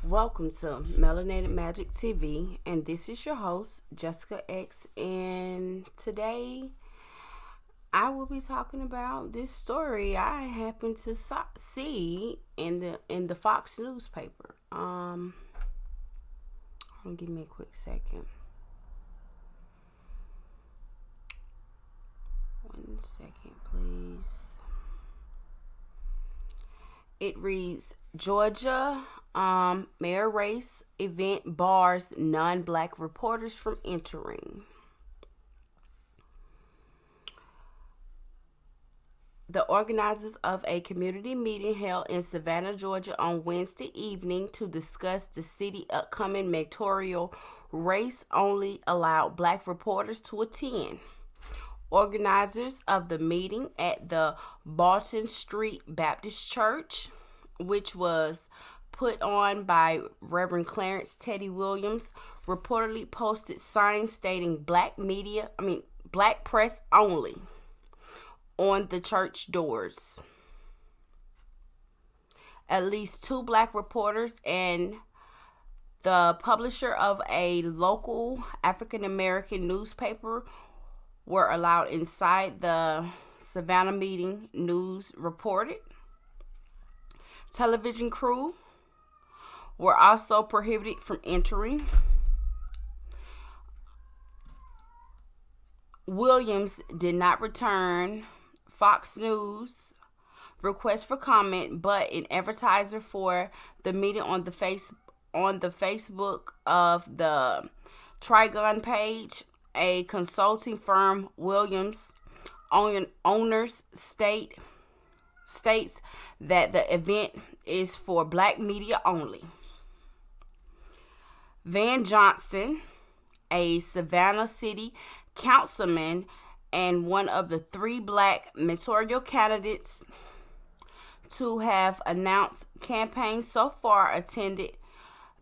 Welcome to MelanatedMagikTV, and this is your host, Jessica X. And today I will be talking about this story I happened to see in the Fox newspaper. Give me a quick second. 1 second, please. It reads, Georgia mayor race event bars non-black reporters from entering. The organizers of a community meeting held in Savannah, Georgia on Wednesday evening to discuss the city's upcoming mayoral race only allowed black reporters to attend. Organizers of the meeting at the Bolton Street Baptist Church, which was put on by Reverend Clarence Teddy Williams, reportedly posted signs stating black press only on the church doors. At least 2 black reporters and the publisher of a local African American newspaper were allowed inside the Savannah meeting, news reported. Television crew were also prohibited from entering. Williams did not return Fox News request for comment, but an advertiser for the meeting on the Facebook of the Trigon page, a consulting firm, Williams owners states that the event is for black media only. Van Johnson, a Savannah City councilman and one of the 3 black mayoral candidates to have announced campaigns so far, attended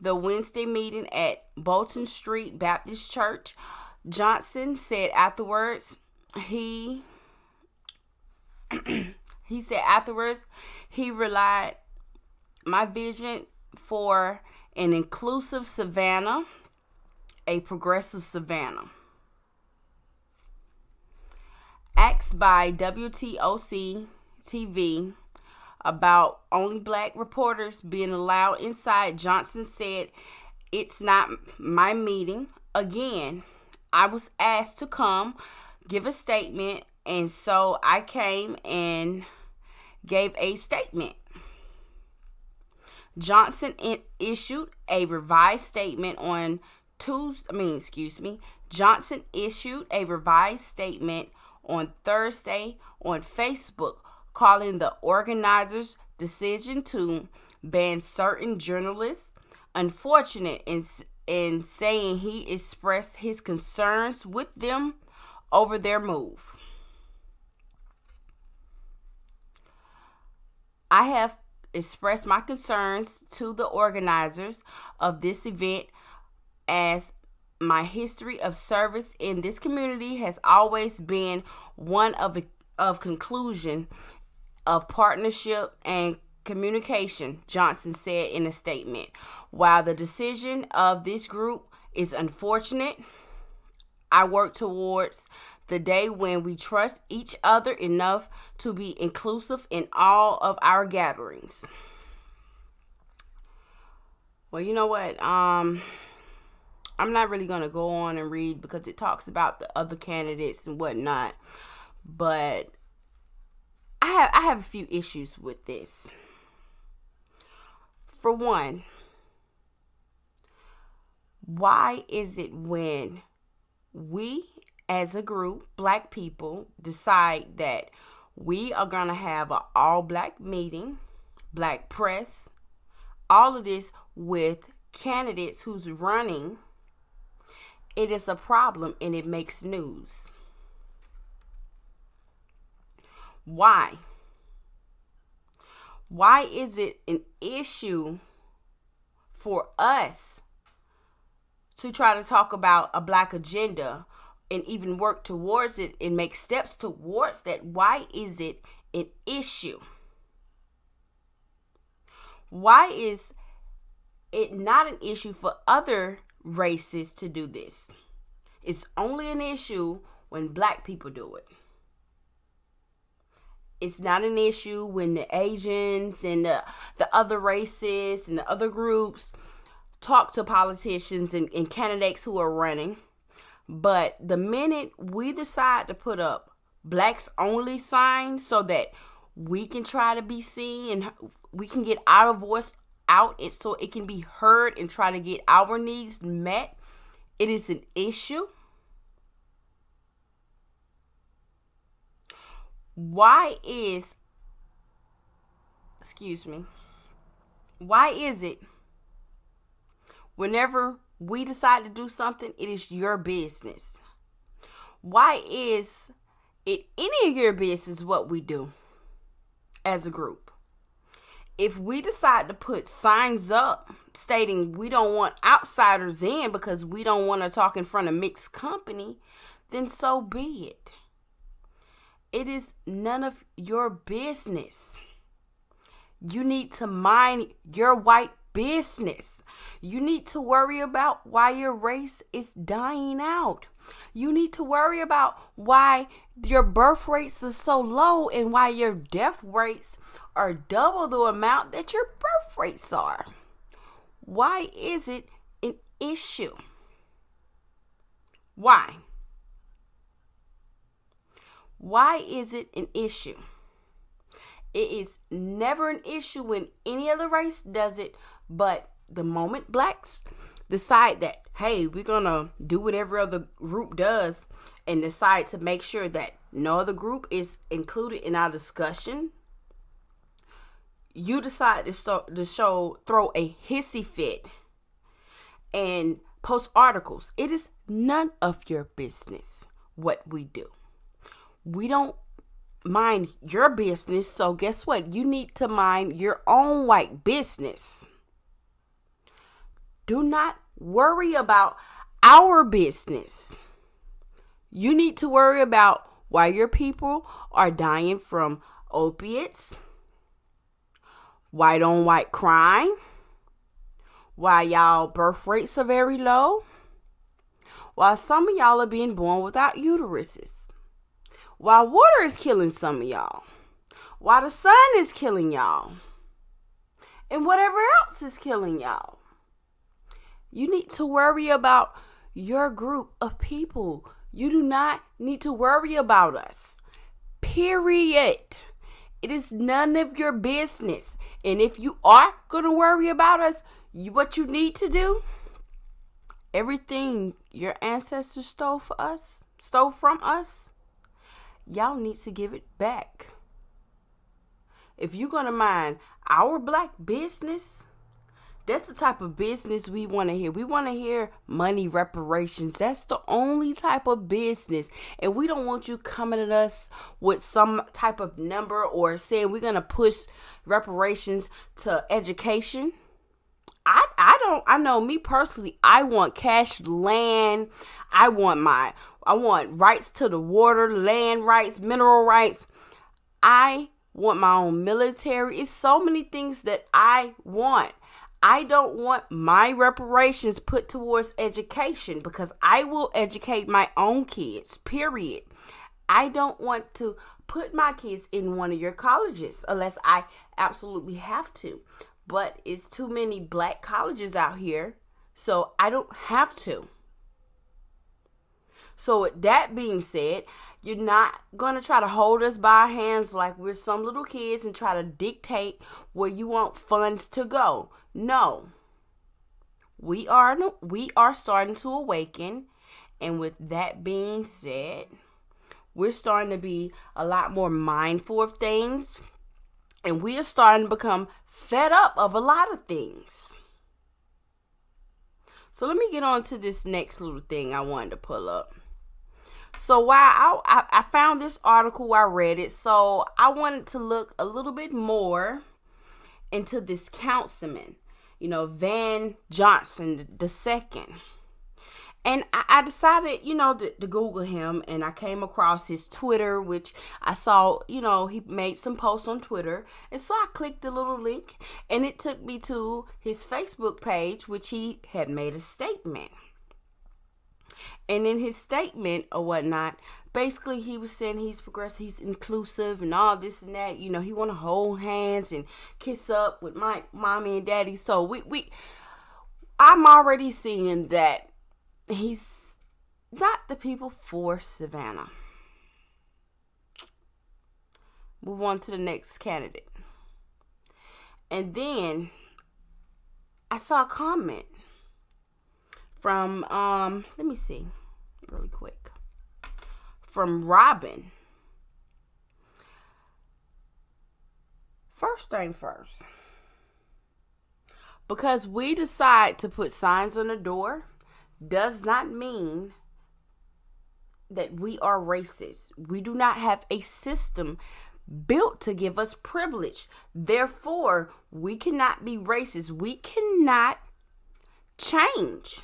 the Wednesday meeting at Bolton Street Baptist Church. Johnson said afterwards he relied my vision for an inclusive Savannah, a progressive Savannah. Asked by WTOC TV about only black reporters being allowed inside, Johnson said, "It's not my meeting. Again, I was asked to come give a statement, and so I came and gave a statement." Johnson issued a revised statement on Johnson issued a revised statement on Thursday on Facebook, calling the organizers' decision to ban certain journalists unfortunate, in saying he expressed his concerns with them over their move. "I have expressed my concerns to the organizers of this event, as my history of service in this community has always been one of conclusion, of partnership and communication," Johnson said in a statement. "While the decision of this group is unfortunate, I work towards the day when we trust each other enough to be inclusive in all of our gatherings." Well, you know what? I'm not really going to go on and read because it talks about the other candidates and whatnot. But I have a few issues with this. For one, why is it when we as a group, black people, decide that we are going to have an all-black meeting, black press, all of this with candidates who's running, it is a problem and it makes news? Why? Why is it an issue for us to try to talk about a black agenda and even work towards it and make steps towards that? Why is it an issue? Why is It's not an issue for other races to do this. It's only an issue when black people do it. It's not an issue when the Asians and the other races and the other groups talk to politicians and candidates who are running. But the minute we decide to put up blacks only signs so that we can try to be seen and we can get our voice out so it can be heard and try to get our needs met, it is an issue. Why is it whenever we decide to do something, it is your business? Why is it any of your business what we do as a group? If we decide to put signs up stating we don't want outsiders in because we don't want to talk in front of mixed company, then so be it. It is none of your business. You need to mind your white business. You need to worry about why your race is dying out. You need to worry about why your birth rates are so low and why your death rates are double the amount that your birth rates are. Why is it an issue? Why? Why is it an issue? It is never an issue when any other race does it, but the moment blacks decide that, hey, we're going to do what every other group does and decide to make sure that no other group is included in our discussion, you decide to throw a hissy fit and post articles. It is none of your business what we do. We don't mind your business, so guess what? You need to mind your own white business. Do not worry about our business. You need to worry about why your people are dying from opiates, white on white crime, why y'all birth rates are very low, while some of y'all are being born without uteruses, while water is killing some of y'all, while the sun is killing y'all, and whatever else is killing y'all. You need to worry about your group of people. You do not need to worry about us. Period. It is none of your business. And if you are going to worry about us, what you need to do, everything your ancestors stole from us, y'all need to give it back. If you're going to mind our black business, that's the type of business we want to hear. We want to hear money reparations. That's the only type of business. And we don't want you coming at us with some type of number or saying we're going to push reparations to education. I know me personally, I want cash land. I want rights to the water, land rights, mineral rights. I want my own military. It's so many things that I want. I don't want my reparations put towards education because I will educate my own kids, period. I don't want to put my kids in one of your colleges unless I absolutely have to. But it's too many black colleges out here, so I don't have to. So with that being said, you're not going to try to hold us by our hands like we're some little kids and try to dictate where you want funds to go. No. We are starting to awaken. And with that being said, we're starting to be a lot more mindful of things. And we are starting to become fed up of a lot of things. So let me get on to this next little thing I wanted to pull up. So while I found this article, I read it, so I wanted to look a little bit more into this councilman, Van Johnson II. And I decided, to Google him, and I came across his Twitter, which I saw, he made some posts on Twitter. And so I clicked the little link, and it took me to his Facebook page, which he had made a statement. And in his statement or whatnot, basically he was saying he's progressive, he's inclusive, and all this and that. He want to hold hands and kiss up with my mommy and daddy. So I'm already seeing that he's not the people for Savannah. Move on to the next candidate. And then I saw a comment from, let me see really quick, from Robin. First thing first, because we decide to put signs on the door does not mean that we are racist. We do not have a system built to give us privilege. Therefore, we cannot be racist. We cannot change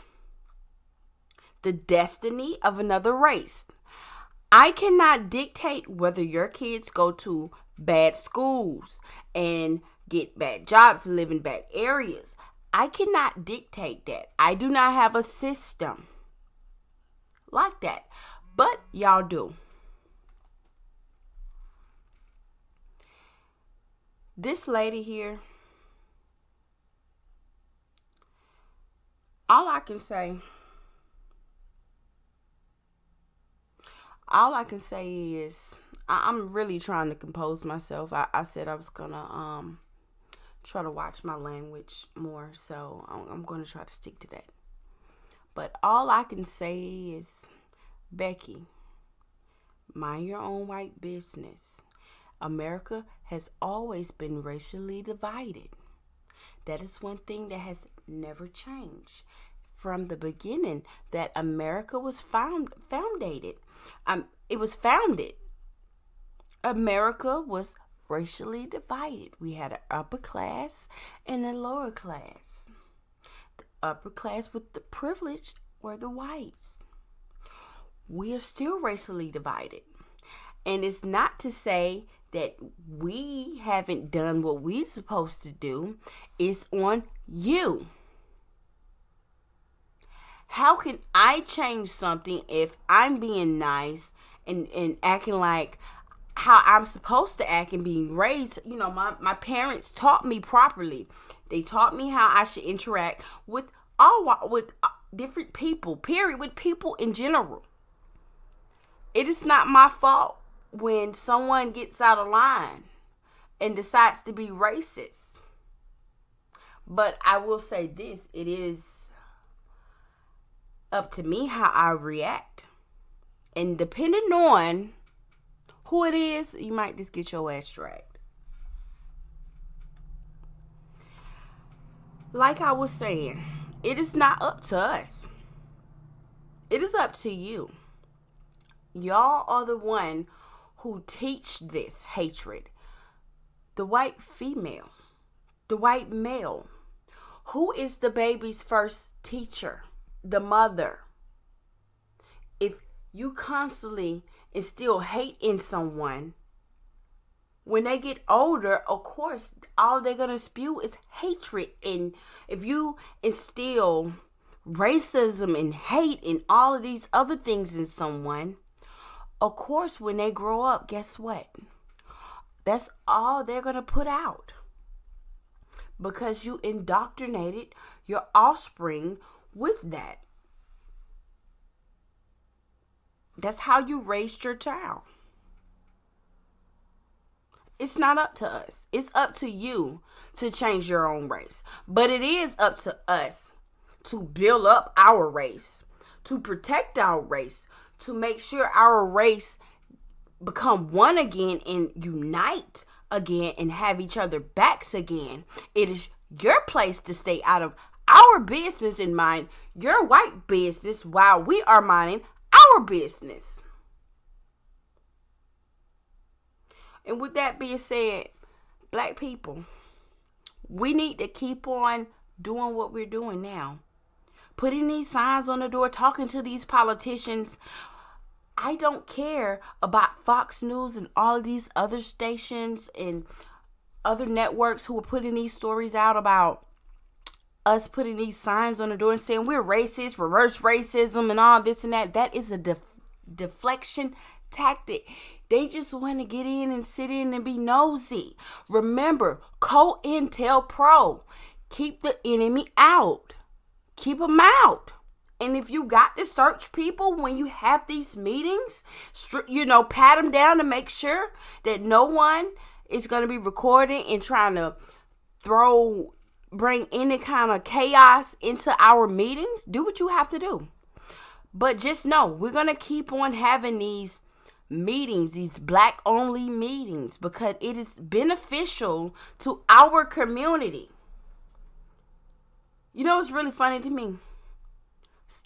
the destiny of another race. I cannot dictate whether your kids go to bad schools and get bad jobs and live in bad areas. I cannot dictate that. I do not have a system like that. But y'all do. This lady here, all I can say is I'm really trying to compose myself. I said I was gonna try to watch my language more, so I'm gonna try to stick to that. But all I can say is, Becky, mind your own white business. America has always been racially divided. That is one thing that has never changed. From the beginning that America was founded. It was founded. America was racially divided. We had an upper class and a lower class. The upper class with the privilege were the whites. We are still racially divided. And it's not to say that we haven't done what we're supposed to do. It's on you. How can I change something if I'm being nice and acting like how I'm supposed to act and being raised? My parents taught me properly. They taught me how I should interact with different people, period, with people in general. It is not my fault when someone gets out of line and decides to be racist. But I will say this, it is up to me how I react. And depending on who it is, you might just get your ass dragged. Like I was saying, it is not up to us. It is up to you. Y'all are the one who teach this hatred. The white female, the white male. Who is the baby's first teacher? The mother. If you constantly instill hate in someone, when they get older, of course, all they're going to spew is hatred. And if you instill racism and hate and all of these other things in someone, of course, when they grow up, guess what? That's all they're going to put out. Because you indoctrinated your offspring with that. That's how you raised your child. It's not up to us. It's up to you to change your own race. But it is up to us to build up our race, to protect our race, to make sure our race become one again and unite again and have each other backs again. It is your place to stay out of our business and mind your white business while we are minding our business. And with that being said, black people, we need to keep on doing what we're doing now. putting these signs on the door, talking to these politicians. I don't care about Fox News and all of these other stations and other networks who are putting these stories out about us putting these signs on the door and saying we're racist, reverse racism, and all this and that. That is a deflection tactic. They just want to get in and sit in and be nosy. Remember, COINTELPRO. Keep the enemy out. Keep them out. And if you got to search people when you have these meetings, pat them down to make sure that no one is going to be recording and trying to bring any kind of chaos into our meetings. Do what you have to do. But just know, we're going to keep on having these meetings, these black only meetings, because it is beneficial to our community. You know what's really funny to me?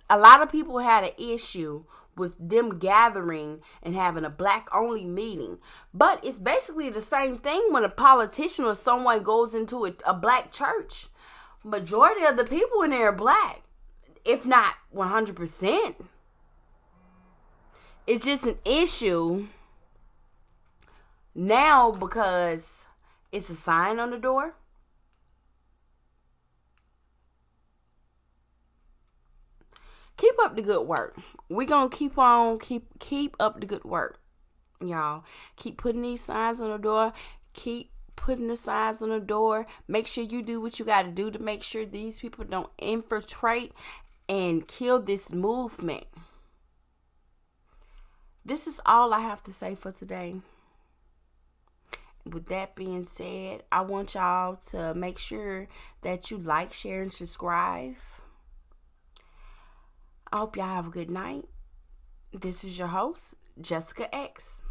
A lot of people had an issue with them gathering and having a black only meeting. But it's basically the same thing when a politician or someone goes into a black church. Majority of the people in there are black, if not 100%. It's just an issue now because it's a sign on the door. Keep up the good work. We're going to keep up the good work, y'all. Keep putting these signs on the door. Keep putting the signs on the door. Make sure you do what you got to do to make sure these people don't infiltrate and kill this movement. This is all I have to say for today. With that being said, I want y'all to make sure that you like, share, and subscribe. I hope y'all have a good night. This is your host, Jessica X.